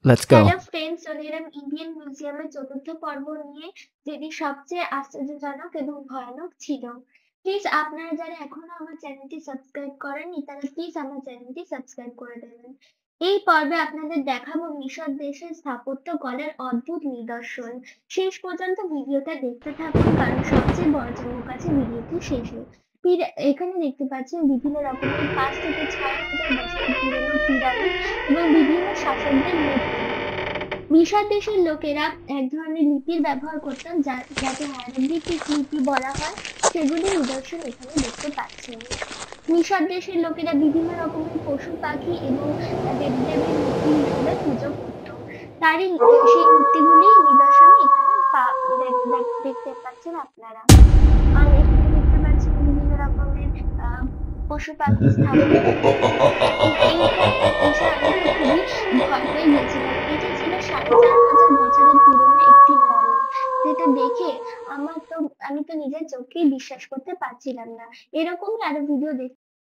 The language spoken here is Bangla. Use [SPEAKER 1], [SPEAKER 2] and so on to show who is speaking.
[SPEAKER 1] Let's go.
[SPEAKER 2] হ্যালো ফ্রেন্ডস, চলে এলাম ইন্ডিয়ান মিউজিয়ামের চতুর্থ পর্ব নিয়ে, যেটি সবচেয়ে আশ্চর্যজনক এবং ভয়ানক ছিল। প্লিজ আপনারা যারা এখনো আমার চ্যানেলটি সাবস্ক্রাইব করেননি তারা প্লিজ আমার চ্যানেলটি সাবস্ক্রাইব করে দেবেন। এই পর্বে আপনাদের দেখাবো মিশর দেশের স্থাপত্য কলার অদ্ভুত নিদর্শন। শেষ পর্যন্ত ভিডিওটা দেখতে থাকুন, কারণ সবচেয়ে বড় চমক আছে ভিডিওটি শেষে। এখানে দেখতে পাচ্ছেন বিভিন্ন রকমের 5 থেকে 6 হাজার বছরের পুরনো পিরামিড এবং বিভিন্ন শাসকদের মূর্তি। মিশর দেশের লোকেরা এক ধরনের লিপির ব্যবহার করতেন যাকে হায়ারোগ্লিফিক লিপি বলা হয়। সেগুলির নিদর্শন এখানে দেখতে পাচ্ছেন। মিশর দেশের লোকেরা বিভিন্ন রকমের পশু পাখি এবং দেবদেবীর মূর্তি হিসেবে পুজো করত। সেই মূর্তিগুলি নিদর্শনে এখানে দেখতে পাচ্ছেন আপনারা। আর এখানে দেখতে পাচ্ছেন বিভিন্ন রকমের পশু পাখি স্থাপন। এইখানে এসে আমি তো খুবই ভয় পেয়ে গেছিলাম। এটা ছিল 4,500 বছরের পুরনো একটি মরণ, যেটা দেখে আমি তো নিজের চোখেই বিশ্বাস করতে পারছিলাম না। এরকমই আরো ভিডিও